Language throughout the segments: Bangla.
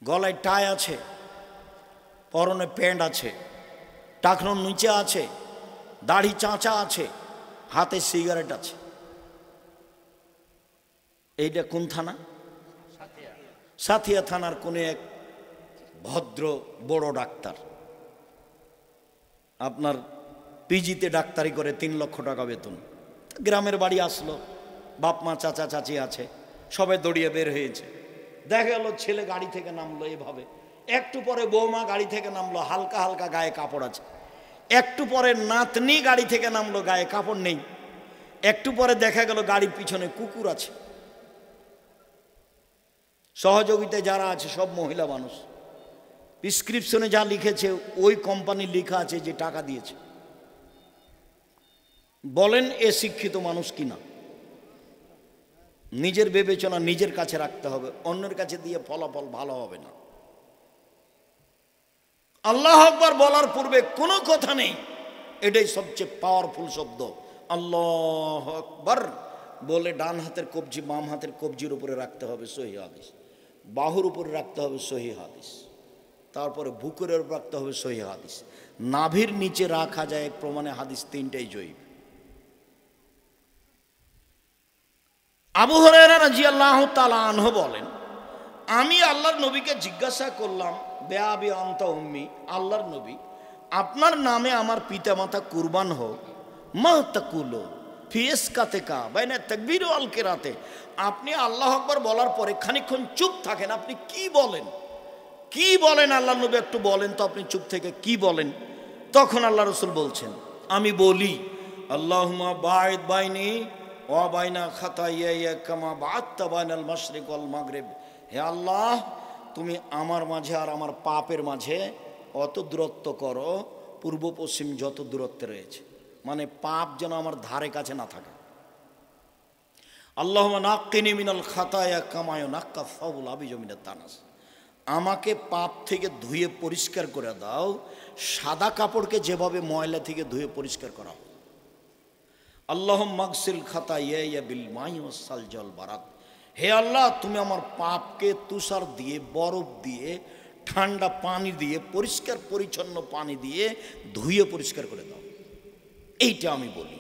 গলায় টাই আছে, পরনে প্যান্ট আছে, টাকনোর নিচে আছে, দাড়ি চাঁচা আছে, হাতে সিগারেট আছে। এইটা কোন থানা? সাথিয়া থানার কোন এক ভদ্র বড় ডাক্তার, আপনার পিজিতে ডাক্তারি করে 3 লক্ষ টাকা বেতন। গ্রামের বাড়ি আসলো, বাপ মা চাচা চাচি আছে, সবাই দৌড়িয়ে বের হয়েছে। দেখা গেল ছেলে গাড়ি থেকে নামলো এভাবে, একটু পরে বৌমা গাড়ি থেকে নামলো, হালকা হালকা গায়ে কাপড় আছে। একটু পরে নাতনি গাড়ি থেকে নামলো, গায়ে কাপড় নেই। একটু পরে দেখা গেল গাড়ির পিছনে কুকুর আছে। সহযোগিতায় যারা আছে সব মহিলা মানুষ। প্রেসক্রিপশনে যা লিখেছে ওই কোম্পানি লেখা আছে যে টাকা দিয়েছে। বলেন এ শিক্ষিত মানুষ কিনা? নিজের বিবেচনা নিজের কাছে রাখতে হবে, অন্যের কাছে দিয়ে ফলাফল ভালো হবে না। আল্লাহ আকবার বলার পূর্বে কোনো কথা নেই, এটাই সবচেয়ে পাওয়ারফুল শব্দ। আল্লাহ আকবার বলে ডান হাতের কবজি বাম হাতের কবজির উপরে রাখতে হবে, সহিহ হাদিস। বাহুর উপরে রাখতে হবে, সহিহ হাদিস। তারপরে বুকের উপর রাখতে হবে, সহিহ হাদিস। নাভির নিচে রাখা যায় প্রমাণে হাদিস 3টাই জয়ীফ। আবু হুরায়রা রাদিয়াল্লাহু তাআলা আনহু বলেন, আমি আল্লাহর নবীকে জিজ্ঞাসা করলাম, বেআবি আনতা উম্মি, আল্লাহর নবী আপনার নামে আমার পিতামাতা কুরবান হোক, মা তাকুলু ফি ইসকাতিকা বাইনা তাকবীর ওয়াল কিরাতে। আপনি আল্লাহু আকবার বলার পরে খানিকক্ষণ চুপ থাকেন, আপনি কি বলেন? কি বলেন আল্লাহর নবী একটু বলেন তো, আপনি চুপ থেকে কি বলেন? তখন আল্লাহ রাসূল বলছেন, আমি বলি আল্লাহুম্মা বাঈদ বাইনি ওয়া বাইনা খাতায়ায়া কামা বা'আদতা বাইনাল মাশরিক ওয়াল মাগরিব। হে আল্লাহ, তুমি আমার মাঝে আর আমার পাপের মাঝে অত দূরত্ব করো পূর্ব পশ্চিম যত দূরত্বে রয়েছে, মানে পাপ যেন আমার ধারে কাছে না থাকে। আল্লাহুম্মা নাক্কিনি মিনাল খাতায়া কামা ইউনাক্কা সাউল আবিজু মিনাত দানাস। আমাকে পাপ থেকে ধুয়ে পরিষ্কার করে দাও, সাদা কাপড়কে যেভাবে ময়লা থেকে ধুয়ে পরিষ্কার করা হয়। আল্লাহুম্মা মাগসিল খাতায়া বিল মাই ওয়াস সালজি ওয়াল বারাদ। হে আল্লাহ, তুমি আমার পাপকে তুষার দিয়ে, বরফ দিয়ে, ঠান্ডা পানি দিয়ে, পরিষ্কার পরিচ্ছন্ন পানি দিয়ে ধুয়ে পরিষ্কার করে দাও। এইটা আমি বলি।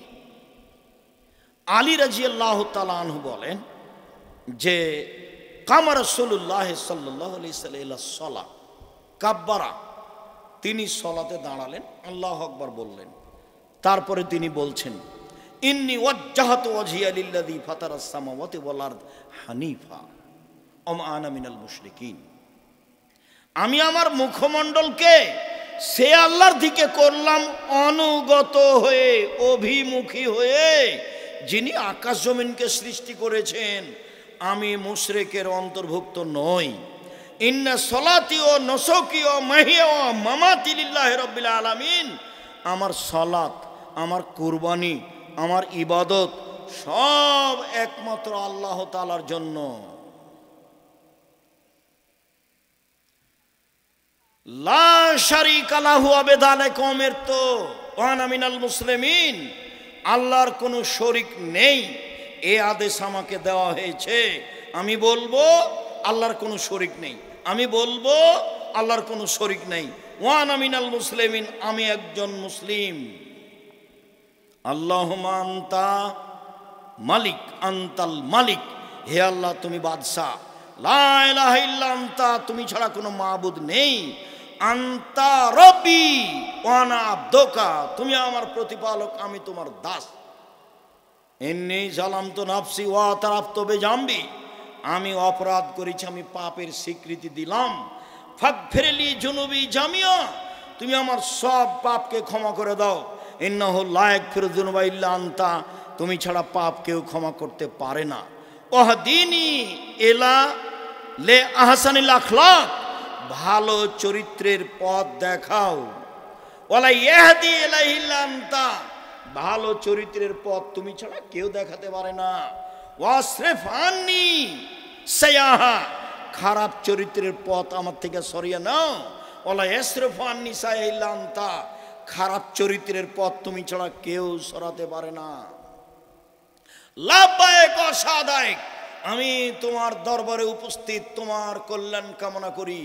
আলী রাদিয়াল্লাহু তাআলা আনহু বলেন যে কামা রাসূলুল্লাহ সাল্লাল্লাহু আলাইহি ওয়াসাল্লাম সালাহ কাব্বারা, তিনি সলাতে দাঁড়ালেন, আল্লাহু আকবার বললেন। তারপরে তিনি বলছেন, ইন্নী ওয়াজ্জাহতু ওয়াজহিয়া লিল্লাযী ফাতারাস সামাওয়াতি ওয়াল আরদ হানিফা ওয়া মা আনা মিনাল মুশরিকিন। আমি আমার মুখমণ্ডলকে সে আল্লাহর দিকে করলাম অনুগত হয়ে, অভিমুখী হয়ে, যিনি আকাশ জমিনকে সৃষ্টি করেছেন। আমি মুশরিকের অন্তর্ভুক্ত নই। ইন্না সলাতি ও নুসুকি ও মাহিয়া ও মামাতি লিল্লাহি রাব্বিল আলামিন। আমার সালাত, আমার কুরবানি, আমার ইবাদত সব একমাত্র আল্লাহ তাআলার জন্য। লা শারীকা লাহু আবেদালাকুম উমিরতু ওয়া আনা মিনাল মুসলিমিন। আল্লাহর কোনো শরীক নেই, এ আদেশ আমাকে দেওয়া হয়েছে। আমি বলবো আল্লাহর কোনো শরীক নেই, আমি বলবো আল্লাহর কোনো শরীক নেই। ওয়া আনা মিনাল মুসলিমিন, আমি একজন মুসলিম। আল্লাহুম্মা আনতা মালিক, আনতাল মালিক। হে আল্লাহ, তুমি বাদশাহ। লা ইলাহা ইল্লা আনতা, তুমি ছাড়া কোনো মাবুদ নেই। আনতা রব্বি ওয়া আনা আবদুকা, তুমি আমার প্রতিপালক, আমি তোমার দাস। ইন্নী যালামতু নাফসি ওয়া তারাফতু বিজামবি, আমি অপরাধ করেছি, আমি পাপের স্বীকৃতি দিলাম। ফাগফিরলি জুনুবি জামিয়া, তুমি আমার সব পাপকে ক্ষমা করে দাও। ইন্নাহু লা ইয়াগফিরু যুনুবা ইল্লা আনতা, তুমি ছাড়া পাপ কেউ ক্ষমা করতে পারে না। ওয়াহদিনি ইলা লে আহসানিল আখলাক, ভালো চরিত্রের পথ দেখাও। ওয়ালা ইয়াহদি ইলাইহি ইল্লা আনতা, ভালো চরিত্রের পথ তুমি ছাড়া কেউ দেখাতে পারে না। ওয়াসরিফ আন্নি সাইয়াহা, খারাপ চরিত্রের পথ আমার থেকে সরিয়ে নাও। ওয়ালা ইয়াসরিফু আন্নি সাইয়াহা ইল্লা আনতা, খারাপ চরিত্রের পথ তুমি ছাড়া কেউ সরাতে পারে না। লাব্বাইক ওয়া সাদাইক, আমি তোমার দরবারে উপস্থিত, তোমার কল্যাণ কামনা করি।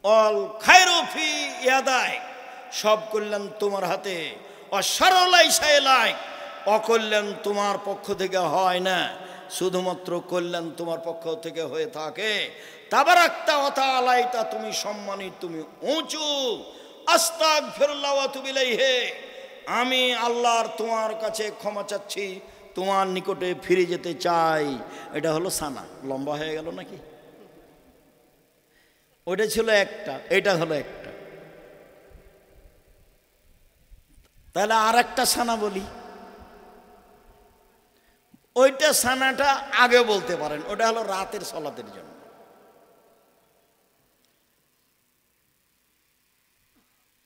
অল খায়রু ফি ইয়াদাই, সব কল্যাণ তোমার হাতে। অসারলাই সাইলাই, অকল্যাণ তোমার পক্ষ থেকে হয় না, শুধুমাত্র কল্যাণ তোমার পক্ষ থেকে হয়ে থাকে। তাবারাকতা ওয়া তাআলাইতা, তুমি সম্মানিত, তুমি উঁচু। আস্তাগফিরুল্লাহ ওয়া আতুবু ইলাইহি, আমি আল্লাহর তোমার কাছে ক্ষমা চাচ্ছি, তোমার নিকটে ফিরে যেতে চাই। এটা হলো সানা। লম্বা হয়ে গেল নাকি? ওইটা ছিল একটা, এটা হলো একটা। তাহলে আর একটা সানা বলি। ওইটা সানাটা আগে বলতে পারেন, ওটা হলো রাতের সালাতের জন্য।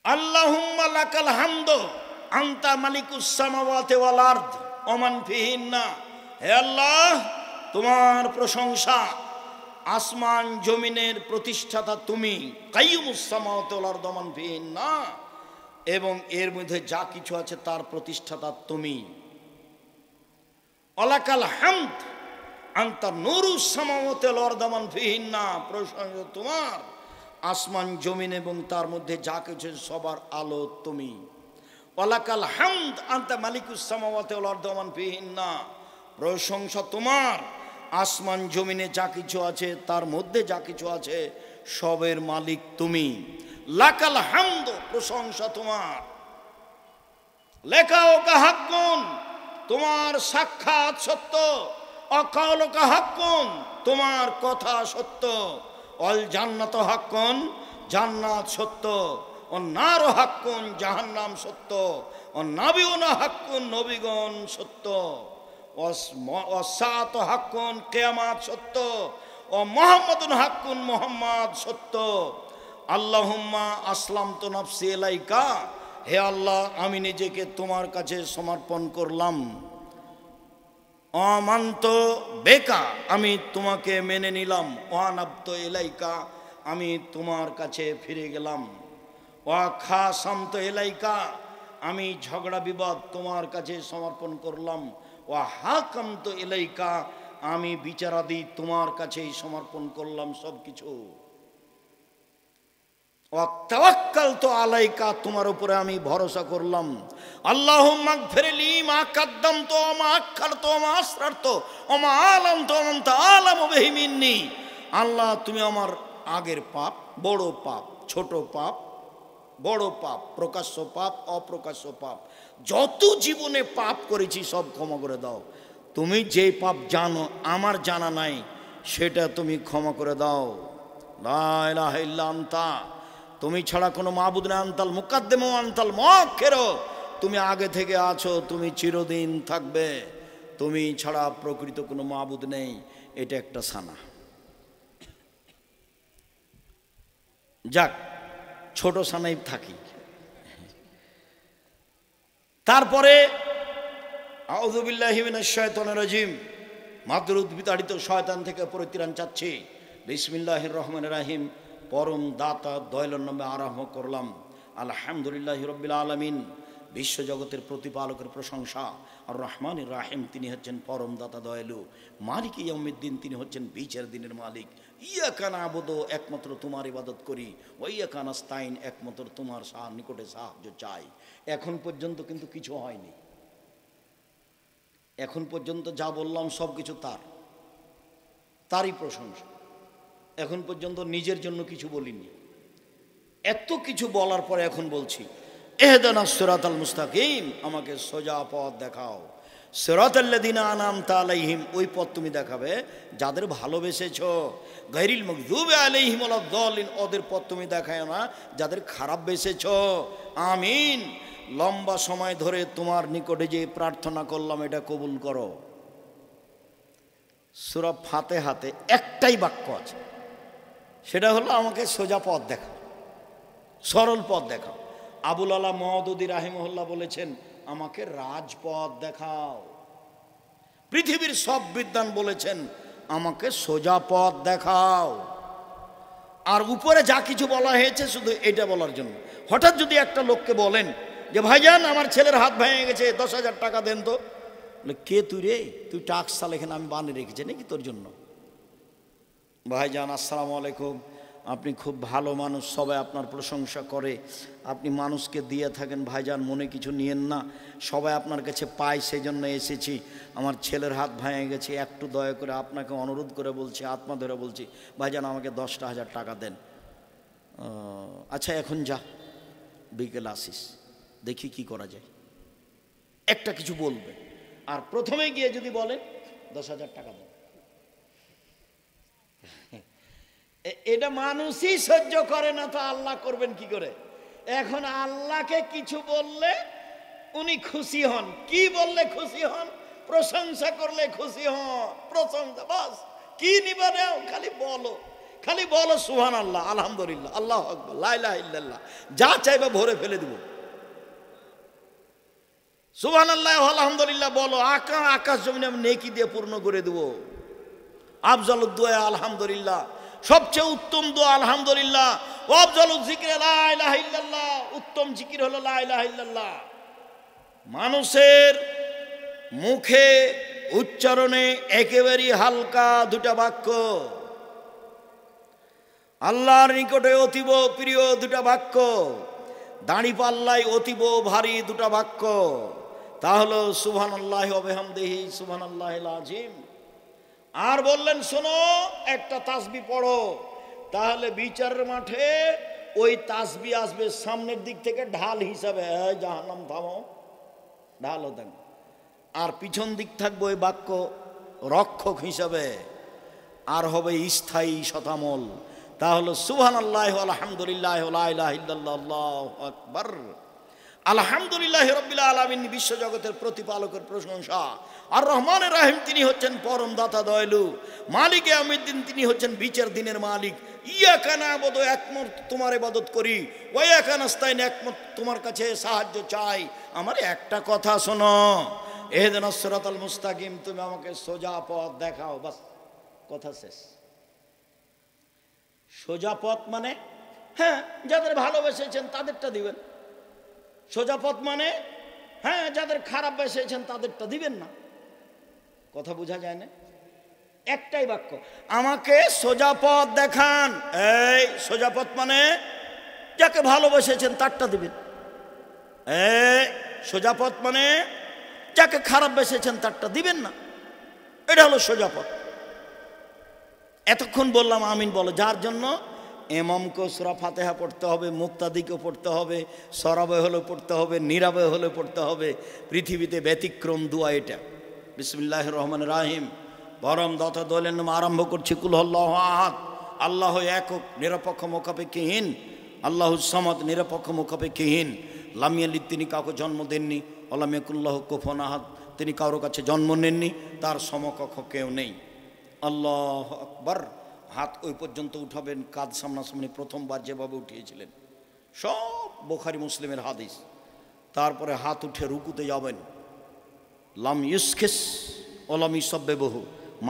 আল্লাহুম্মা লাকাল হামদু আনতা মালিকুস সামাওয়াতি ওয়াল আরদ ওয়া মান ফিহিন্না, হে আল্লাহ তোমার প্রশংসা, আসমান জমিনের প্রতিষ্ঠাতা তুমি। কাইয়ুমুস সামাওয়াতি ওয়াল আরদ ওয়া মান ফিহিন্না, এবং এর মধ্যে যা কিছু আছে তার প্রতিষ্ঠাতা তুমি। ওয়ালাকাল হামদ আনতা নূরুস সামাওয়াতি ওয়াল আরদ ওয়া মান ফিহিন্না, প্রশংসা তোমার, আসমান জমিন এবং তার মধ্যে যা কিছু সবার আলো তুমি। ওয়ালাকাল হামদ আনতা মালিকুস সামাওয়াতি ওয়াল আরদি ওয়া মান ফিহিন্না, প্রশংসা তোমার, আসমান জমিনে যা কিছু আছে তার মধ্যে যা কিছু আছে সবের মালিক তুমি। লাকাল হামদ, প্রশংসা তোমার। লেকাউকা হাক্কুন, তোমার সাক্ষাৎ সত্য। অকাউলুকা হাক্কুন, তোমার কথা সত্য। অল জান্নাত হাক্কুন, জান্নাত সত্য। অন্নার হাক্কুন, জাহান্নাম সত্য। অন্নাবিউনা হাক্কুন, নবীগণ সত্য। অসাত হাক্কুন, কিয়ামত সত্য। ও মুহাম্মাদুন হাক্কুন, মুহাম্মদ সত্য। আল্লাহুম্মা আসলামতু নাফসি ইলাইকা, হে আল্লাহ আমি নিজেকে তোমার কাছে সমর্পণ করলাম। আমান্ত বেকা, আমি তোমাকে মেনে নিলাম। ওয়ানাবত ইলাইকা, আমি তোমার কাছে ফিরে গেলাম। ওয়া খাসামত ইলাইকা, আমি ঝগড়া বিবাদ তোমার কাছে সমর্পণ করলাম। ওয়া হাকামত ইলাইকা, আমি বিচারাদি তোমার কাছেই সমর্পণ করলাম সব কিছু। ওয়া তাওয়াক্কালতু আলাইকা, তোমার উপরে আমি ভরসা করলাম। আল্লাহুম্মা গফিরলি মা কাদ্দামতু ওয়া মা আখারতু ওয়া মা আসরারতু ওয়া মা আলামতু ওয়া আনতা আলামু বিহি মিন্নি। আল্লাহ তুমি আমার আগের পাপ, বড় পাপ, ছোট পাপ, বড় পাপ, প্রকাশ্য পাপ, অপ্রকাশ্য পাপ, যত জীবনে পাপ করেছি সব ক্ষমা করে দাও। তুমি যে পাপ জানো আমার জানা নাই, সেটা তুমি ক্ষমা করে দাও। লা ইলাহা ইল্লা আনতা, তুমি ছাড়া কোনো মাবুদ না। আনতাল মুকাদ্দিম ওয়া আনতাল মুআখির, তুমি আগে থেকে আছো, তুমি চিরদিন থাকবে। তুমি ছাড়া প্রকৃত কোনো মাবুদ নেই। এটা একটা সানা। যাক, ছোট সানাই থাকি। তারপরে আউযু বিল্লাহি মিনাশ শাইতানির রাজিম, মাদরুদ বিতাড়িত শয়তান থেকে পরিত্রাণ চাচ্ছি। বিসমিল্লাহির রহমানির রহিম, পরম দাতা দয়ালুর নামে আরম্ভ করলাম। আলহামদুলিল্লাহি রাব্বিল আলামিন, বিশ্বজগতের প্রতিপালকের প্রশংসা। আর রহমানির রাহিম, তিনি হচ্ছেন পরম দাতা দয়ালু। মালিক ইয়াউমিদ্দিন, তিনি হচ্ছেন বিচার দিনের মালিক। ইয়াকা নাবুদু, একমাত্র তোমার ইবাদত করি। ওয়া ইয়াকা নাস্তাইন, একমাত্র তোমার নিকটে সাহায্য চাই। এখন পর্যন্ত কিন্তু কিছু হয়নি। এখন পর্যন্ত যা বললাম সব কিছু তারই প্রশংসা। এখন পর্যন্ত নিজের জন্য কিছু বলিনি। এত কিছু বলার পরে এখন বলছি, ইহদিনাস সিরাতাল মুস্তাকিম, আমাকে সোজা পথ দেখাও। সিরাতাল্লাযিনা আনআমতা আলাইহিম, ওই পথ তুমি দেখাবে যাদের ভালোবেসেছো। গায়রিল মাগযুবি আলাইহিম ওয়ালাদ-দাল্লিন, ওদের পথ তুমি দেখায় না যাদের খারাপ বেসেছো। আমিন। লম্বা সময় ধরে তোমার নিকটে যে প্রার্থনা করলাম এটা কবুল করো। সূরা ফাতিহাতে একটাই বাক্য আছে, সেটা হলো আমাকে সোজা পথ দেখাও, সরল পথ দেখাও। আবুল আলা মওদুদী রাহিমাহুল্লাহ বলেছেন, আমাকে রাজপথ দেখাও। পৃথিবীর সব বিদ্বান বলেছেন, আমাকে সোজা পথ দেখাও। আর উপরে যা কিছু বলা হয়েছে শুধু এটা বলার জন্য। হঠাৎ যদি একটা লোককে বলেন যে ভাইজান আমার ছেলের হাত ভেঙে গেছে, 10,000 টাকা দেন তো, বলে কে তুই রে? তুই টাক্স সাল এখানে আমি বানিয়ে রেখেছি নাকি তোর জন্য? ভাইজান আসসালামু আলাইকুম, আপনি খুব ভালো মানুষ, সবাই আপনার প্রশংসা করে, আপনি মানুষকে দিয়ে থাকেন, ভাইজান মনে কিছু নিয়েন না, সবাই আপনার কাছে পায় সেই জন্য এসেছি। আমার ছেলের হাত ভেঙে গেছে, একটু দয়া করে আপনাকে অনুরোধ করে বলছি, আত্মা ধরে বলছি, ভাইজান আমাকে 10,000 টাকা দেন। আচ্ছা এখন যা, বিকেল আসিস, দেখি কি করা যায়। একটা কিছু বলবে, আর প্রথমে গিয়ে যদি বলেন 10,000 টাকা দেন, এটা মানুষই সহ্য করে না, তো আল্লাহ করবেন কি করে? এখন আল্লাহকে কিছু বললে উনি খুশি হন, কি বললে খুশি হন? প্রশংসা করলে খুশি হন, প্রশংসা, বাস কি নিবা নাও, খালি বলো, খালি বলো সুবহানাল্লাহ, আলহামদুলিল্লাহ, আল্লাহু আকবার, লা ইলাহা ইল্লাল্লাহ, যা চাইবে ভরে ফেলে দেব। সুবহানাল্লাহ আলহামদুলিল্লাহ বলো, আকাশ জমিন আমি নেকি দিয়ে পূর্ণ করে দেব। আফজালুদ দুআ আলহামদুলিল্লাহ, সবচেয়ে উত্তম দোয়া আলহামদুলিল্লাহ। আফজালুজ যিকরি লা ইলাহা ইল্লাল্লাহ, উত্তম জিকির হলো লা ইলাহা ইল্লাল্লাহ। মানুষের মুখে উচ্চারণে একেবারে হালকা দুটা বাক্য, আল্লাহর নিকটে অতীব প্রিয় দুটা বাক্য, দাঁড়িপাল্লায় অতীব ভারী দুটা বাক্য, তা হলো সুবহানাল্লাহি ওয়া বিহামদিহি সুবহানাল্লাহিল আযীম। আর বললেন শোনো, একটা তাসবিহ পড়ো, তাহলে বিচারের মাঠে ওই তাসবিহ আসবে সামনের দিক থেকে ঢাল হিসাবে, জাহান্নাম থামো, ঢাল দেন, আর পিছন দিক থাকবে ওই বাক্য রক্ষক হিসাবে, আর হবে স্থায়ী শতামল, তা হলো সুবহানাল্লাহি ওয়া আলহামদুলিল্লাহি ওয়া লা ইলাহা ইল্লাল্লাহ, আল্লাহু আকবার। আলহামদুলিল্লাহি রাব্বিল আলামিন, বিশ্বজগতের প্রতিপালকের প্রশংসা। আর রহমানের রহিম, তিনি হচ্ছেন পরম দাতা দয়ালু। মালিক ইয়াউমিদ্দিন, তিনি হচ্ছেন বিচার দিনের মালিক। ইয়াকা না'বুদু, একমাত্র তোমার ইবাদত করি, ওয়া ইয়াকা নাস্তাইন, একমাত্র তোমার কাছে সাহায্য চাই। আমার একটা কথা শোনো, ইহদিনাস সিরাতাল মুস্তাকিম, তুমি আমাকে সোজা পথ দেখাও, বাস কথা শেষ। সোজা পথ মানে, হ্যাঁ যাদের ভালোবেসেছেন তাদেরটা দিবেন, সোজা পথ মানে হ্যাঁ যাদের খারাপ বেসেছেন তাদেরটা দিবেন না। কথা বোঝা যায় না? একটাই বাক্য, আমাকে সোজা পথ দেখান। এই সোজা পথ মানে যাকে ভালোবেসেছেন তারটা দিবেন। এই সোজা পথ মানে যাকে খারাপ বেসেছেন তারটা দিবেন না, এটা হলো সোজা পথ। এতক্ষণ বললাম আমিন বলো, যার জন্য ইমামকে সূরা ফাতিহা পড়তে হবে, মুক্তাদিকে পড়তে হবে, সরাবে হলে পড়তে হবে, নীরবে হলে পড়তে হবে। পৃথিবীতে ব্যতিক্রম দোয়া এটা। বিসমিল্লাহির রহমানির রহিম, পরম দাতা দয়ালের নামে আরম্ভ করছি। কুল হুয়াল্লাহু আহাদ, আল্লাহ একক, নিরপেক্ষ মুখাপেক্ষীহীন। আল্লাহুস সামাদ, নিরপেক্ষ মুখাপেক্ষীহীন। লাম ইয়ালিদ, তিনি কাউকে জন্ম দেননি। ওয়া লাম ইয়াকুল লাহু কুফুয়ান আহাদ, তিনি কারো কাছে জন্ম নেননি, তার সমকক্ষ কেউ নেই। আল্লাহু আকবার। হাত ওই পর্যন্ত উঠাবেন, কাঁধ সামনাসামনি, প্রথমবার যেভাবে উঠিয়েছিলেন সব বুখারী মুসলিমের হাদিস। তারপরে হাত উঠে রুকুতে যাবেন। লাম ইউসখিস ওয়া লাম ইউসাব্বিহু,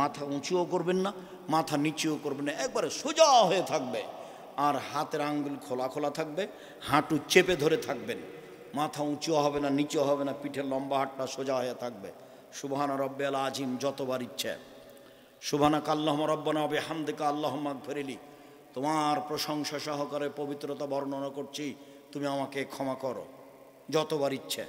মাথা উঁচুও করবেন না, মাথা নিচুও করবেন না, একবারে সোজা হয়ে থাকবে। আর হাতের আঙ্গুল খোলা খোলা থাকবে, হাঁটু চেপে ধরে থাকবেন। মাথা উঁচুও হবে না, নিচুও হবে না, পিঠের লম্বা হাতটা সোজা হয়ে থাকবে। সুবহানা রাব্বিয়াল আযীম যতবার ইচ্ছে। সুবহানাকা আল্লাহুম্মা রাব্বানা ওয়া বিহামদিকা আল্লাহুম্মা ইগফিরলি, তোমার প্রশংসা সহকারে পবিত্রতা বর্ণনা করছি, তুমি আমাকে ক্ষমা করো যতবার ইচ্ছে।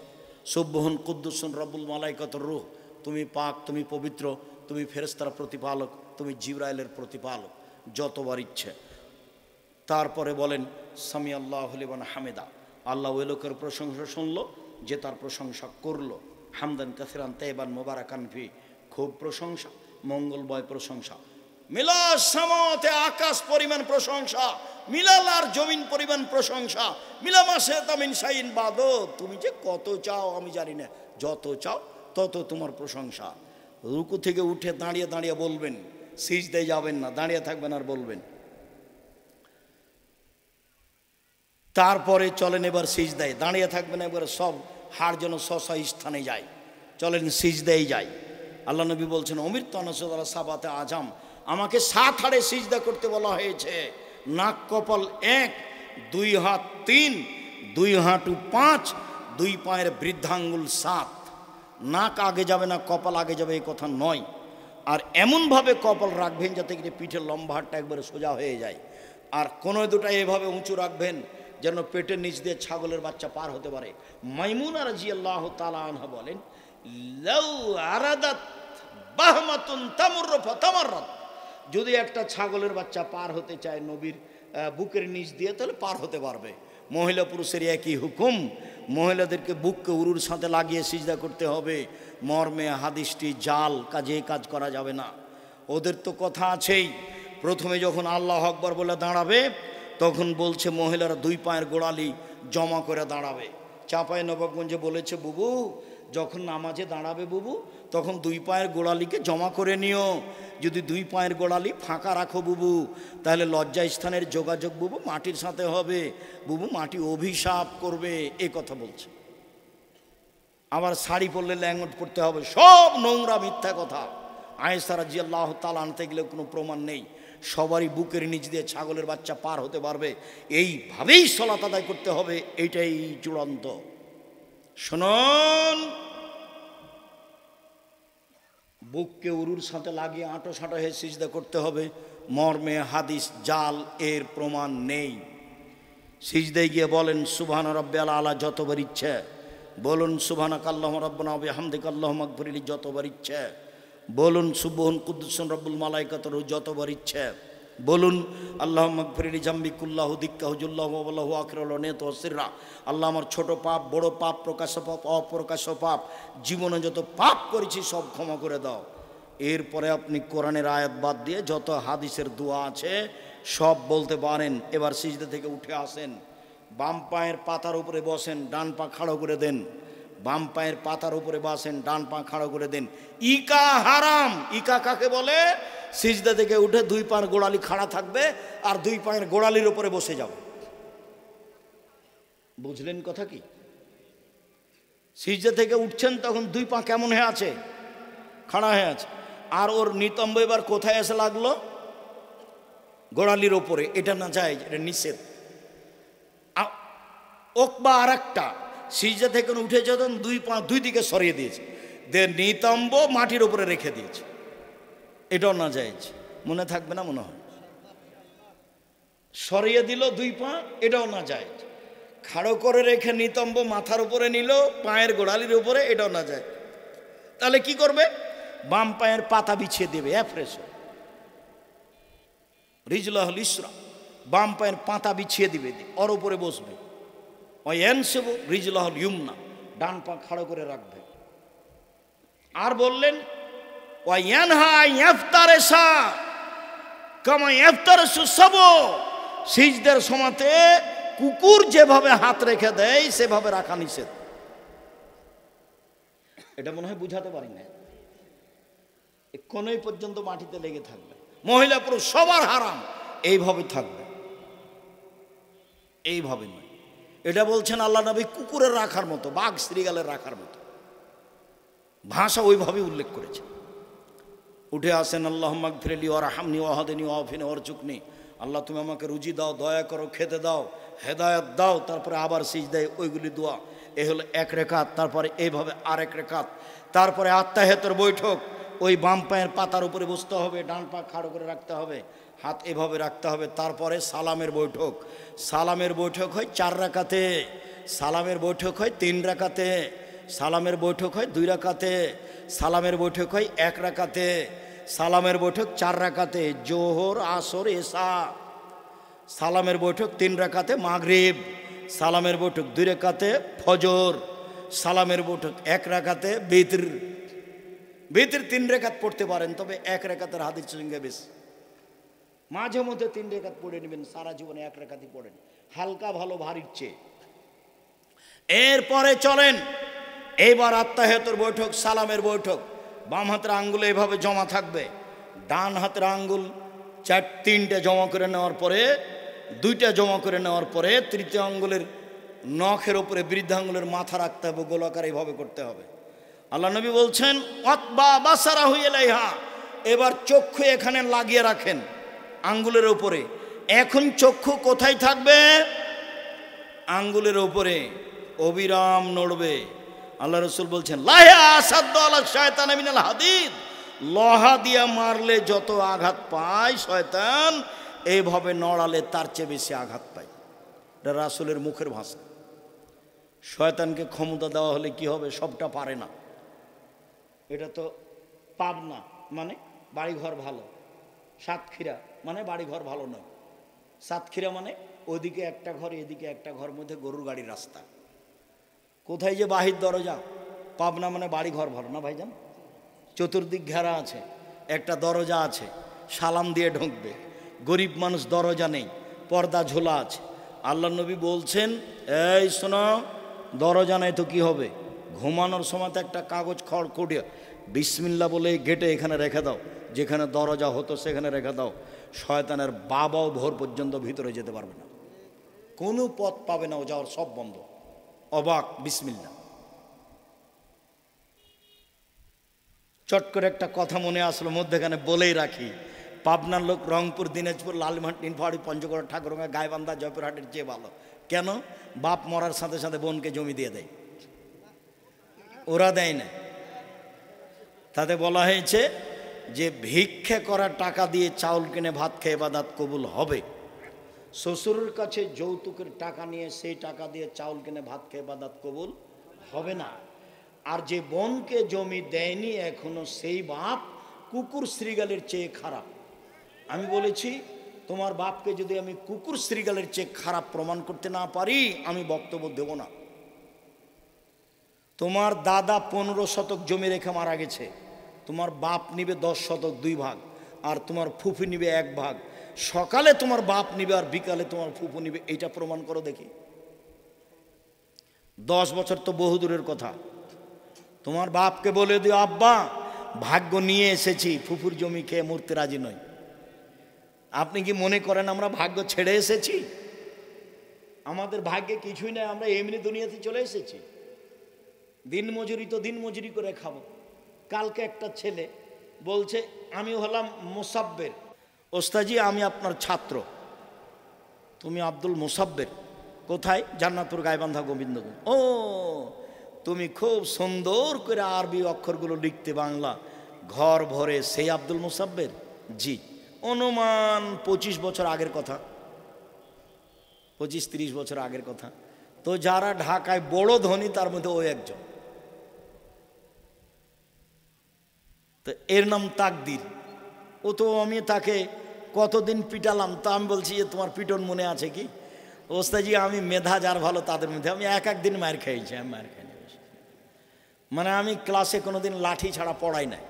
সুবহুন কুদ্দুসুন রব্বুল মালাইকাতুর রূহ, তুমি পাক, তুমি পবিত্র, তুমি ফেরেশতার প্রতিপালক, তুমি জিবরাইলের প্রতিপালক, যতবার ইচ্ছে। তারপরে বলেন সামি আল্লাহু লিমান হামিদা, আল্লাহ ওই লোকের প্রশংসা শুনলো যে তার প্রশংসা করলো। হামদান কাসিরান তাইবান মুবারাকান ফি, খুব প্রশংসা, মঙ্গলময় প্রশংসা। মিলাস সামাতে, আকাশ পরিমাণ প্রশংসা, মিলাল আর জমিন পরিমাণ প্রশংসা। মিলা মাসে তামিন শাইন বাদো, তুমি যে কত চাও আমি জানি না, যত চাও তত তোমার প্রশংসা। রুকু থেকে উঠে দাঁড়িয়ে দাঁড়িয়ে বলবেন, সিজদায় যাবেন না, দাঁড়িয়ে থাকবেন আর বলবেন। তারপরে চলেন এবার সিজদায়, দাঁড়িয়ে থাকবেন, এবার সব হাড় যেন স্ব স্থানে যায়, চলেন সিজদায় যাই। আল্লাহ নবী বলছেন অমির তনসুদারা সাবাতে আজম, আমাকে 7 হাড়ে সিজদা করতে বলা হয়েছে। নাক কপাল 1, 2 হাত 3, 2 হাঁটু 5, 2 পায়ের বৃদ্ধাঙ্গুল 7। নাক আগে যাবে না, কপাল আগে যাবে এই কথা নয়। আর এমনভাবে কপাল রাখবেন যাতে কি পিঠের লম্বা হাড়টা একবারে সোজা হয়ে যায়। আর কোনো দুটা এভাবে উঁচু রাখবেন যেন পেটের নিচ দিয়ে ছাগলের বাচ্চা পার হতে পারে। মাইমুনা রাদিয়াল্লাহু তাআলা আনহা বলেন, লাউ আরাদাত বাহমাতুন তামুররু ফাতামাররাত, যদি একটা ছাগলের বাচ্চা পার হতে চায় নবীর বুকের নিচ দিয়ে, তাহলে পার হতে পারবে। মহিলা পুরুষের একই হুকুম, মহিলাদেরকে বুককে উরুর সাথে লাগিয়ে সিজদা করতে হবে। মর্মে হাদিসটি জাল, কাজে কাজ করা যাবে না। ওদের তো কথা আছেই, প্রথমে যখন আল্লাহ আকবার বলে দাঁড়াবে তখন বলছে মহিলারা দুই পায়ের গোড়ালি জমা করে দাঁড়াবে। চাঁপাই নবাবগঞ্জে বলেছে, বুবু যখন নামাজে দাঁড়াবে বুবু তখন দুই পায়ের গোড়ালিকে জমা করে নিও। যদি দুই পায়ের গোড়ালি ফাঁকা রাখো বুবু, তাহলে লজ্জা স্থানের যোগাযোগ বুবু মাটির সাথে হবে, বুবু মাটি অভিশাপ করবে, এ কথা বলছে। আবার শাড়ি পরলে ল্যাঙ্গট পরতে হবে, সব নোংরা মিথ্যা কথা। আয়েশা রাদিয়াল্লাহু তাআলা আনতে গেলে কোনো প্রমাণ নেই। সবারই বুকের নিচ দিয়ে ছাগলের বাচ্চা পার হতে পারবে, এইভাবেই সালাত আদায় করতে হবে, এইটাই চূড়ান্ত। শুনুন, বুককে উরুর সাথে লাগিয়ে আঁটো সাঁটো হয়ে সিজদা করতে হবে, মর্মে হাদিস জাল, এর প্রমাণ নেই। সিজদায় গিয়ে বলেন সুবহান রাব্বিয়াল আলা যতবার ইচ্ছে, বলুন সুবহানাকা আল্লাহুম্মা রাব্বানা ওয়া বিহামদিকা আল্লাহুম্মা ইগফিরলি যতবার ইচ্ছে, বলুন সুবহান কুদ্দুসুন রব্বুল মালাইকাতুহু যতবার ইচ্ছে, বলুন আল্লাহুম্মা ইগফিরলি জামবি কুল্লাহু দিক্কাহু জুল্লাহু ওয়া লাহু আখিরুল নিয়ত ওয়া সিররা। আল্লাহ আমার ছোট পাপ, বড় পাপ, প্রকাশ্য পাপ, অপ্রকাশ্য পাপ, জীবনে যত পাপ করেছি সব ক্ষমা করে দাও। এরপরে আপনি কোরআনের আয়াত বাদ দিয়ে যত হাদিসের দোয়া আছে সব বলতে পারেন। এবার সিজদা থেকে উঠে আসেন, বাম পায়ের পাতার উপরে বসেন, ডান পা খাড়ো করে দেন। বাম পায়ের পাতার উপরে বসেন, ডান পা খাড়ো করে দেন। ইকা হারাম। ইকা কাকে বলে? সিজদা থেকে উঠে দুই পায়ের গোড়ালি খাড়া থাকবে আর দুই পায়ের গোড়ালির উপরে বসে যাবে। বুঝলেন কথা কি? সিজদা থেকে উঠছেন তখন দুই পা কেমন হয়ে আছে? খাড়া হয়ে আছে। আর ওর নিতম্ব এবার কোথায় এসে লাগলো? গোড়ালির ওপরে। এটা না যায়, এটা নিষেধ। ওকবা আর একটা, সিজদা থেকে উঠে যখন দুই পা দুই দিকে সরিয়ে দিয়েছে, নিতম্ব মাটির উপরে রেখে দিয়েছে, এটাও না যায়। মনে থাকবে না মনে হয়? সরিয়ে দিল দুই পা, এটাও না যায়। খাড়ো করে রেখে নিতম্ব মাথার উপরে নিল, পায়ের গোড়ালির উপরে, এটাও না যায়। তাহলে কি করবে? বাম পায়ের পাতা বিছিয়ে দেবে, ফ্রেশ রিজলাহুল ইসরা, বাম পায়ের পাতা বিছিয়ে দিবে, ওর উপরে বসবে। ওয়ানসিবু রিজলাহুল ইউমনা, ডান পা খাড়ো করে রাখবে। আর বললেন ওয়ায়ানহা ইয়াফতারেসা কামা ইয়াফতারেসু সাবু, সিজদার সময়তে কুকুর যেভাবে হাত রেখে দেয় সেভাবে রাখা নিষেধ। এটা মনে হয় বুঝাতে পারি না। কোনই পর্যন্ত মাটিতে লেগে থাকবে, মহিলা পুরুষ সবার হারাম, এইভাবে থাকবে, এইভাবে নয়। এটা বলছেন আল্লাহ নবী কুকুরের রাখার মতো, বাঘ শ্রীগালের রাখার মতো, ভাষা ওইভাবে উল্লেখ করেছে। উঠে আসেন আল্লাহুম্মা ইগফিরলি ওয়ারহামনি ওয়াহদিনি ওয়াআফিনি ওয়ারজুকনি, আল্লাহ তুমি আমাকে রুজি দাও, দয়া করো, খেতে দাও, হেদায়েত দাও। তারপরে আবার সিজদায় ওইগুলি দোয়া। এ হলো এক রেখাত। তারপরে এইভাবে আরেক রেখাত। তারপরে আত্তাহিয়াতের বৈঠক, ওই বাম পায়ের পাতার উপরে বসতে হবে, ডান পা খাড়ো করে রাখতে হবে, হাত এভাবে রাখতে হবে। তারপরে সালামের বৈঠক। সালামের বৈঠক হয় 4 রাকাতে, সালামের বৈঠক হয় 3 রাকাতে, সালামের বৈঠক হয় 2 রাকাতে, সালামের বৈঠক হয় 1 রাকাতে, সালামের বৈঠক 4 রাকাতে, জোহর, আসর, এশা। সালামের বৈঠক 3 রাকাতে মাগরিব, সালামের বৈঠক 2 রাকাতে ফজর, সালামের বৈঠক 1 রাকাতে বিতর। বিতর 3 রাকাত পড়তে পারেন, তবে 1 রাকাতের হাদিস সঙ্গে বেশি। মাঝে মধ্যে 3 রাকাত পড়ে নেবেন, সারা জীবনে 1 রাকাতই পড়েন, হালকা ভালো ভারীর চেয়ে। এরপরে চলেন এইবার আত্তাহিয়াতের বৈঠক, সালামের বৈঠক। বাম হাতের আঙ্গুল এভাবে জমা থাকবে, ডান হাতের আঙ্গুল 3টে জমা করে নেওয়ার পরে, 2টা জমা করে নেওয়ার পরে তৃতীয় আঙ্গুলের নখের উপরে বৃদ্ধাঙ্গুলের মাথা রাখতে হবে, গোলাকার এইভাবে করতে হবে। আল্লাহ নবী বলছেন ওয়াতবা বাসারাহু ইলাইহা, এবার চক্ষু এখানে লাগিয়ে রাখেন আঙ্গুলের উপরে। এখন চক্ষু কোথায় থাকবে? আঙ্গুলের উপরে, অবিরাম নড়বে। আল্লাহ রসুল বলছেন লাহে আসাদ্দু আলা শায়তানি মিনাল হাদিদ, লোহা দিয়া মারলে যত আঘাত পায় শয়তান, এইভাবে নড়ালে তার চেয়ে বেশি আঘাত পায়। এটা রাসূলের মুখের ভাষা। শয়তানকে ক্ষমতা দেওয়া হলে কি হবে? সবটা পারে না। এটা তো পাবনা মানে বাড়িঘর ভালো, সাতক্ষীরা মানে বাড়িঘর ভালো নয়। সাতক্ষীরা মানে ওদিকে একটা ঘর এদিকে একটা ঘর, মধ্যে গরুর গাড়ির রাস্তা। কোথায় যে বাহির দরজা? পাবনা মানে বাড়িঘর ভালো না ভাইজান। চতুর্দিক ঘেরা আছে, একটা দরজা আছে, সালাম দিয়ে ঢুকবে। গরিব মানুষ, দরজা নেই, পর্দা ঝোলা আছে। আল্লাহ নবী বলছেন, এই শোনো, দরজা নেই তো কি হবে? ঘুমানোর সময় তো একটা কাগজ খড় কুটিয়ে বিসমিল্লাহ বলে গেটে এখানে রেখে দাও, যেখানে দরজা হতো সেখানে রেখে দাও। শয়তানের বাবাও ভোর পর্যন্ত ভিতরে যেতে পারবে না, কোনো পথ পাবে না, ও যাওয়ার সব বন্ধ। অবাক, বিসমিল্লাহ। চট করে একটা কথা মনে আসলো, মধ্যেখানে বলেই রাখি। পাবনার লোক রংপুর, দিনাজপুর, লালমোহন, নীলফামারী, পঞ্চগড়, ঠাকুরগাঁ, গাইবান্ধা, জয়পুরহাটের চেয়ে ভালো। কেন? বাপ মরার সাথে সাথে বোনকে জমি দিয়ে দেয়, ওরা দেয় না। তাতে বলা হয়েছে যে ভিক্ষে করা টাকা দিয়ে চাউল কিনে ভাত খেয়ে ইবাদত কবুল হবে। শ্বশুরের কাছে যৌতুকের টাকা নিয়ে সেই টাকা দিয়ে চাউল কিনে ভাত খেয়ে ইবাদত কবুল হবে না। আর যে বোনকে জমি দেয়নি এখনো, সেই বাপ কুকুর শ্রীগালের চেয়ে খারাপ। আমি বলেছি, তোমার বাপকে যদি আমি কুকুর শ্রীগালের চেয়ে খারাপ প্রমাণ করতে না পারি, আমি বক্তব্য দেব না। তোমার দাদা 15 শতক জমি রেখে মারা গেছে, তোমার বাপ নিবে 10 শতক 2 ভাগ, আর তোমার ফুফু নিবে 1 ভাগ। সকালে তোমার বাপ নিবে আর বিকালে তোমার ফুফু নিবে, এইটা প্রমাণ করো দেখি। 10 বছর তো বহু দূরের কথা। তোমার বাপকে বলে দিও, আব্বা ভাগ্য নিয়ে এসেছি, ফুফুর জমি খেয়ে মরতে রাজি নই। আপনি কি মনে করেন আমরা ভাগ্য ছেড়ে এসেছি? আমাদের ভাগ্যে কিছুই নাই, আমরা এমনি দুনিয়াতে চলে এসেছি। দিন মজুরি তো দিন মজুরি করে খাবো। কালকে একটা ছেলে বলছে, আমি হলাম মুসাব্বের, ওস্তাজি আমি আপনার ছাত্র। তুমি আব্দুল মুসাব্বের? কোথায়? জান্নাতুর, গাইবান্ধা, গোবিন্দগঞ্জ। ও, তুমি খুব সুন্দর করে আরবি অক্ষরগুলো লিখতে, বাংলা ঘর ভরে, সেই আব্দুল মুসাব্বের? জি। অনুমান 25 বছর আগের কথা, 25-30 বছর আগের কথা। তো যারা ঢাকায় বড় ধনী তার মধ্যে ও একজন। তো এর নাম তাকদির। ও তো, আমি তাকে কতদিন পিটালাম, তা আমি বলছি যে তোমার পিটন মনে আছে কি? ওস্তাজি আমি মেধা যার ভালো তাদের মধ্যে, আমি এক দিন মার খেয়েছি। আমি মার খাইনি, মানে আমি ক্লাসে কোনোদিন লাঠি ছাড়া পড়াই নাই।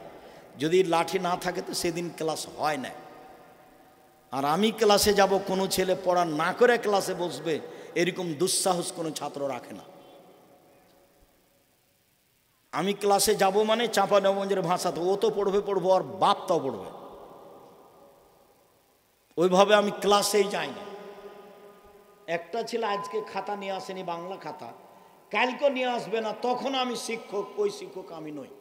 যদি লাঠি না থাকে তো সেদিন ক্লাস হয় না। আর আমি ক্লাসে যাব, কোনো ছেলে পড়া না করে ক্লাসে বসবে, এরকম দুঃসাহস কোনো ছাত্র রাখে না। আমি ক্লাসে যাব মানে চাঁপানগঞ্জের ভাষাতে, ও তো পড়বে আর বাপটাও পড়বে, ওইভাবে আমি ক্লাসেই যাই না। একটা ছেলে আজকে খাতা নিয়ে আসেনি, বাংলা খাতা, কালকে নিয়ে আসবে না, তখন আমি শিক্ষক, ওই শিক্ষক আমি নই।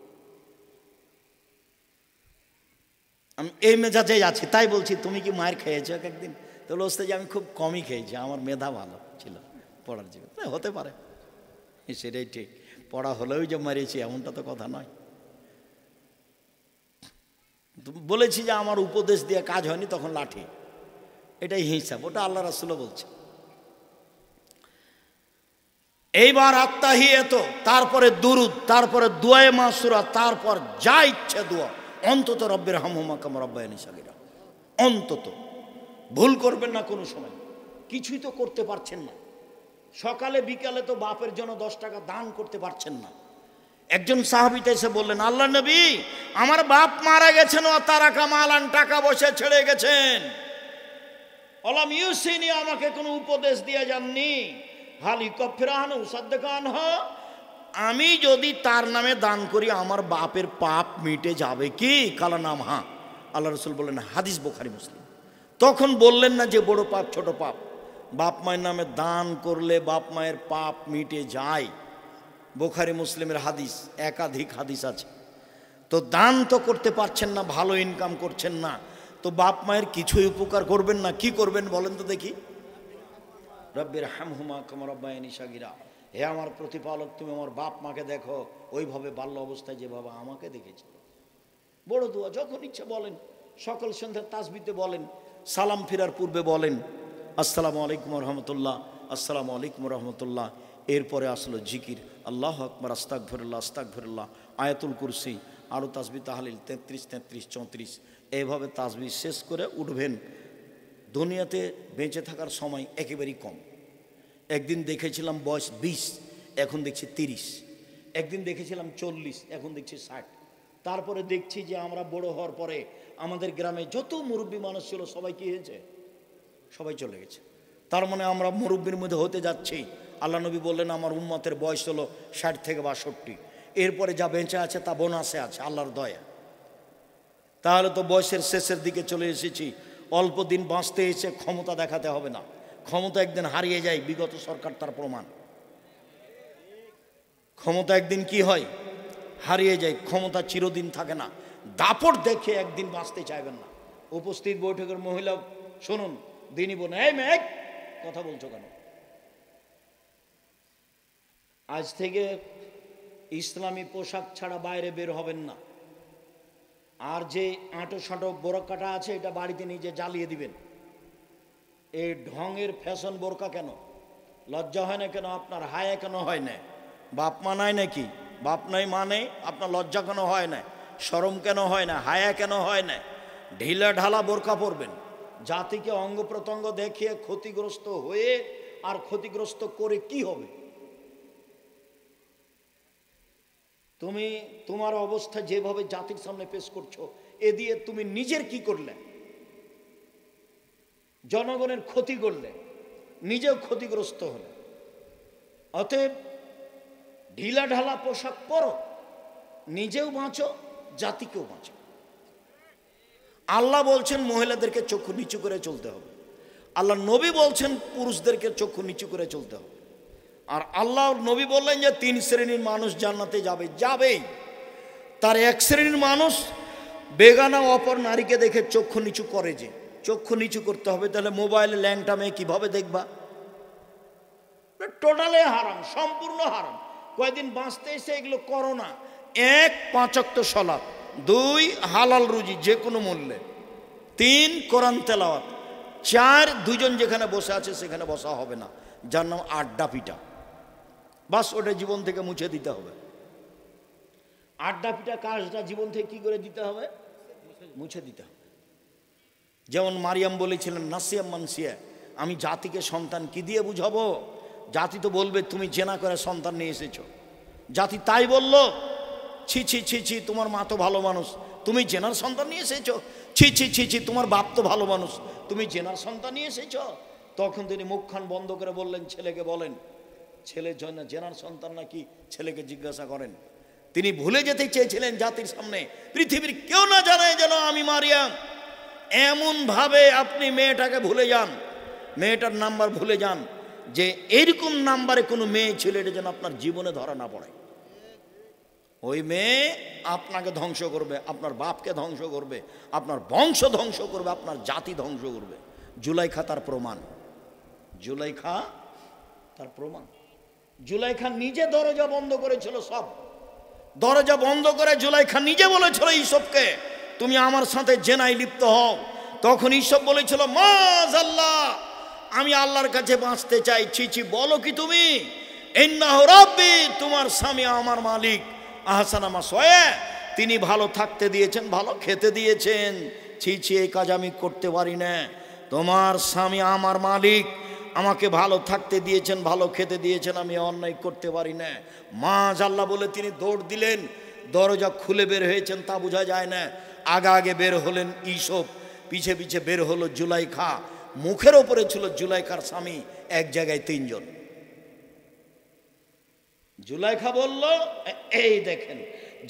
আমি এই মেজাজে আছি, তাই বলছি তুমি কি মায়ের খেয়েছো একদিন? তো বলতে যে আমি খুব কমই খেয়েছি, আমার মেধা ভালো ছিল পড়ার জীবন। হতে পারে, সেটাই ঠিক। পড়া হলেও যে মারিয়েছি এমনটা তো কথা নয়। বলেছি যে আমার উপদেশ দিয়ে কাজ হয়নি, তখন লাঠি, এটাই হিসাব। ওটা আল্লাহ রাসূলও বলছে। এইবার আত্তাহিয়াত, তারপরে দুরুদ, তারপরে দুআয়ে মাসুরা, তারপর যা ইচ্ছে দোয়া। অন্তত রব্বির হামহুমা কামা রাব্বায়ানি সাগীরা, অন্তত ভুল করবেন না কোনো সময়। কিছুই তো করতে পারছেন না, সকালে বিকালে তো বাপের জন্য 10 টাকা দান করতে পারছেন না। একজন সাহাবীতে এসে বললেন, আল্লাহ নবী আমার বাপ মারা গেছেন, ও তারা কামালান, টাকা বসে ছেড়ে গেছেন, অলাম ইউসিনি, আমাকে কোনো উপদেশ দিয়ে যাননি। হালি কফিরান উসাদ্দাকান, আমি যদি তার নামে দান করি আমার বাপের পাপ মিটে যাবে কি? কালা নাম, হ্যাঁ। আল্লাহ রসুল বললেন, হাদিস বুখারী মুসলিম। তখন বললেন না যে বড় পাপ ছোট পাপ, বাপ মায়ের নামে দান করলে বাপ মায়ের পাপ মিটে যায়। বুখারী মুসলিমের হাদিস, একাধিক হাদিস আছে। তো দান তো করতে পারছেন না, ভালো ইনকাম করছেন না, তো বাপ মায়ের কিছুই উপকার করবেন না, কি করবেন বলেন তো দেখি? রব্বির হামহুমা কামা রাব্বায়ানি সাগীরা, হে আমার প্রতিপালক, তুমি আমার বাপ মাকে দেখো ওইভাবে বাল্য অবস্থায় যেভাবে আমাকে দেখেছিল। বড় দোয়া, যখন ইচ্ছে বলেন, সকল সন্ধ্যার তাসবিতে বলেন, সালাম ফিরার পূর্বে বলেন আসসালামু আলাইকুম রহমতুল্লাহ, আসসালামু আলাইকুম রহমতুল্লাহ। এরপরে আসলো জিকির, আল্লাহ আকবার, আস্তাগফিরুল্লাহ, আস্তাগফিরুল্লাহ, আয়াতুল কুরসি, আরও তাসবি তাহলিল 33, 33, 34, এইভাবে তাসবি শেষ করে উঠবেন। দুনিয়াতে বেঁচে থাকার সময় একেবারেই কম। একদিন দেখেছিলাম বয়স 20, এখন দেখছি 30। একদিন দেখেছিলাম 40, এখন দেখছি 60। তারপরে দেখছি যে আমরা বড় হওয়ার পরে আমাদের গ্রামে যত মুরব্বী মানুষ ছিল সবাই কি হয়েছে? সবাই চলে গেছে। তার মানে আমরা মুরব্বীর মধ্যে হতে যাচ্ছি। আল্লাহ নবী বললেন আমার উম্মতের বয়স হলো 60 থেকে 62। এরপরে যা বেঁচে আছে তা বোনাসে আছে, আল্লাহর দয়া। তাহলে তো বয়সের শেষের দিকে চলে এসেছি। অল্প দিন বাঁচতে এসে ক্ষমতা দেখাতে হবে না। ক্ষমতা একদিন হারিয়ে যায়, বিগত সরকার তার প্রমাণ। ক্ষমতা একদিন কি হয়? হারিয়ে যায়। ক্ষমতা চিরদিন থাকে না। দাপট দেখে একদিন বাঁচতে চাইবেন না। উপস্থিত বৈঠকের মহিলা শুনুন, দিনই বোন, এই মেঘ কথা বলছো কেন? আজ থেকে ইসলামী পোশাক ছাড়া বাইরে বের হবেন না। আর যে আঁটো সাঁটো বোরকাটা আছে এটা বাড়িতে নিজে জ্বালিয়ে দিবেন। এই ঢঙের ফ্যাশন বোরকা কেন? লজ্জা হয় না কেন? আপনার হায়া কেন হয় না? বাপ মা নাই নাকি? বাপ নাই মানে আপনার লজ্জা কেন হয় না? শরম কেন হয় না? হায়া কেন হয় না? ঢিলা ঢালা বোরকা পরবেন। জাতিকে অঙ্গ প্রত্যঙ্গ দেখিয়ে ক্ষতিগ্রস্ত হয়ে আর ক্ষতিগ্রস্ত করে কি হবে? তুমি তোমার অবস্থা যেভাবে জাতির সামনে পেশ করছো, এ দিয়ে তুমি নিজের কি করলে? জনগণের ক্ষতি করলে, নিজেও ক্ষতিগ্রস্ত হলে। অতএব ঢিলা ঢালা পোশাক পরো, নিজেও বাঁচো, জাতিকেও বাঁচো। আল্লাহ বলছেন মহিলাদেরকে চক্ষু নিচু করে চলতে হবে। আল্লাহ নবী বলছেন পুরুষদেরকে চক্ষু নিচু করে চলতে হবে। আর আল্লাহ নবী বললেন যে 3 শ্রেণীর মানুষ জান্নাতে যাবে, যাবেই। তার এক শ্রেণীর মানুষ বেগানা অপর নারীকে দেখে চক্ষু নিচু করে। যে চক্ষু নিচু করতে হবে, তাহলে মোবাইলে ল্যাংটা মেয়ে কিভাবে দেখবা? টোটালে হারাম, সম্পূর্ণ হারাম। কয়েকদিন বাঁচতে এসে এগুলো করো না। 1 5 ওয়াক্ত সালাত, 2 হালাল রুজি যে কোনো মূল্যে, 3 কোরআন তেলাওয়াত, 4 দুজন যেখানে বসে আছে সেখানে বসা হবে না, যার নাম আড্ডা পিটা। বাস ওটা জীবন থেকে মুছে দিতে হবে। আড্ডা পিটা কাজটা জীবন থেকে কি করে দিতে হবে? মুছে দিতে হবে। যেমন মারিয়াম বলেছিলেন নাসিয়া মানসিয়া, আমি জাতিকে সন্তান কি দিয়ে বুঝাবো? জাতি তো বলবে তুমি জেনা করে সন্তান নিয়ে এসেছো। জাতি তাই বলল, ছি ছি ছি ছি, তোমার মা তো ভালো মানুষ, তুমি জেনার সন্তান নিয়ে এসেছো। ছি ছি ছি ছি, তোমার বাপ তো ভালো মানুষ, তুমি জেনার সন্তান নিয়ে এসেছো। তখন তিনি মুখখান বন্ধ করে বললেন, ছেলেকে বলেন, ছেলে জেনার সন্তান নাকি, ছেলেকে জিজ্ঞাসা করেন। তিনি ভুলে যেতে চেয়েছিলেন জাতির সামনে, পৃথিবীর কেউ না জানায় যেন আমি মারিয়াম। এমন ভাবে আপনি মেয়েটাকে ভুলে যান, মেয়েটার নাম্বার ভুলে যান, যে এরকম নাম্বারে কোনো মেয়ে ছিল এটা যেন আপনার জীবনে ধরা না পড়ে। ওই মেয়ে আপনাকে ধ্বংস করবে, আপনার বাপকে ধ্বংস করবে, আপনার বংশ ধ্বংস করবে, আপনার জাতি ধ্বংস করবে। জুলাইখা তার প্রমাণ। জুলাইখা তার প্রমাণ। জুলাইখা নিজে দরজা বন্ধ করেছিল, সব দরজা বন্ধ করে জুলাইখা নিজে বলেছিল ইসবকে, তুমি আমার সাথে জেনায় লিপ্ত হও। তখন ইসব বলেছিল, মাযাল্লাহ, আমি আল্লাহর কাছে বাঁচতে চাই। ছি ছি, বলো কি তুমি? ইন্নাহু রাব্বি, তোমার স্বামী আমার মালিক। আহসানা মাসওয়া, তিনি ভালো থাকতে দিয়েছেন, ভালো খেতে দিয়েছেন। ছি ছি, এই কাজ আমি করতে পারি না। তোমার স্বামী আমার মালিক, আমাকে ভালো থাকতে দিয়েছেন, ভালো খেতে দিয়েছেন, আমি অন্যায় করতে পারি না। মাযাল্লাহ বলে তিনি দৌড় দিলেন। দরজা খুলে বের হয়েছেন তা বোঝা যায় না। আগে আগে বের হলেন ইসব, পিছে পিছে বের হলো জুলাইখা। মুখের ওপরে ছিল জুলাইখার স্বামী, এক জায়গায় 3 জন। জুলাইখা বলল, এই দেখেন,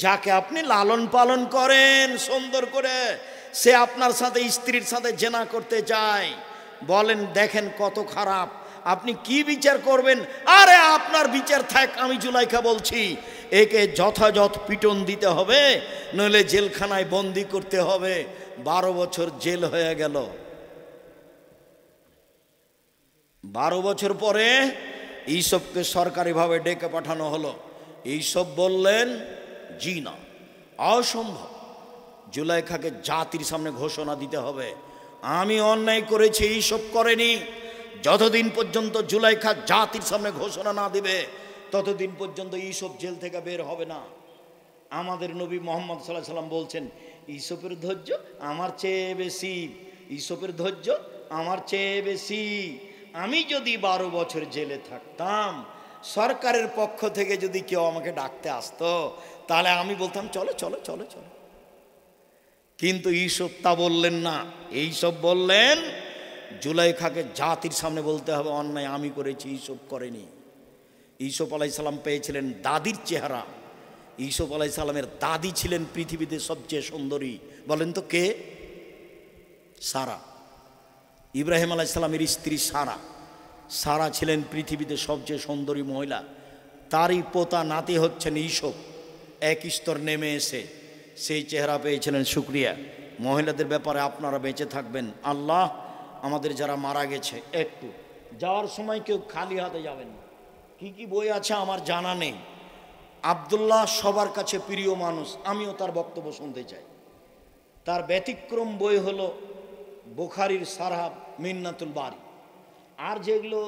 যাকে আপনি লালন পালন করেন সুন্দর করে, সে আপনার সাথে স্ত্রীর সাথে জেনা করতে চায়। বলেন দেখেন কত খারাপ, আপনি কি বিচার করবেন? আরে আপনার বিচার থাক, আমি জুলাইখা বলছি, একে যথাযথ পিটন দিতে হবে, নইলে জেলখানায় বন্দি করতে হবে। 12 বছর জেল হয়ে গেল। 12 বছর পরে ইসবকে সরকারিভাবে ডেকে পাঠানো হলো। ইসব বললেন জি না, অসম্ভব। জুলাইখাকে জাতির সামনে ঘোষণা দিতে হবে আমি অন্যায় করেছি, ইসব করেনি। যতদিন পর্যন্ত জুলাইখা জাতির সামনে ঘোষণা না দিবে ততদিন পর্যন্ত ইসব জেল থেকে বের হবে না। আমাদের নবী মুহাম্মদ সাল্লাল্লাহু আলাইহি সাল্লাম বলছেন, ইসবের ধৈর্য আমার চেয়ে বেশি, ইসবের ধৈর্য আমার চেয়ে বেশি। আমি যদি 12 বছর জেলে থাকতাম, সরকারের পক্ষ থেকে যদি কেউ আমাকে ডাকতে আসতো, তাহলে আমি বলতাম চলো চলো চলো চলো। কিন্তু ইসব তা বললেন না। এইসব বললেন জুলাইখাকে জাতির সামনে বলতে হবে অন্যায় আমি করেছি, ইসব করেনি। ইউসুফ আলাইহিস সালাম পেয়েছিলেন দাদির চেহারা। ইউসুফ আলাইহিস সালামের দাদি ছিলেন পৃথিবীতে সবচেয়ে সুন্দরী। বলেন তো কে? সারা। ইব্রাহিম আলাইহিস সালামের স্ত্রী সারা। সারা ছিলেন পৃথিবীতে সবচেয়ে সুন্দরী মহিলা। তারই পোতা নাতি হচ্ছেন ইউসুফ। এক স্তর নেমে এসে সেই চেহারা পেয়েছিলেন। শুকরিয়া। মহিলাদের ব্যাপারে আপনারা বেঁচে থাকবেন। আল্লাহ আমাদের যারা মারা গেছে, একটু যাওয়ার সময় কেউ খালি হাতে যাবেন না। কি কি বই আছে আমার জানা নেই। আব্দুল্লাহ সবার কাছে প্রিয় মানুষ, আমিও তার বক্তব্য শুনতে চাই। তার ব্যতিক্রম বই হলো বুখারীর সারহ মিন্নাতুল বারি। আর যেগুলো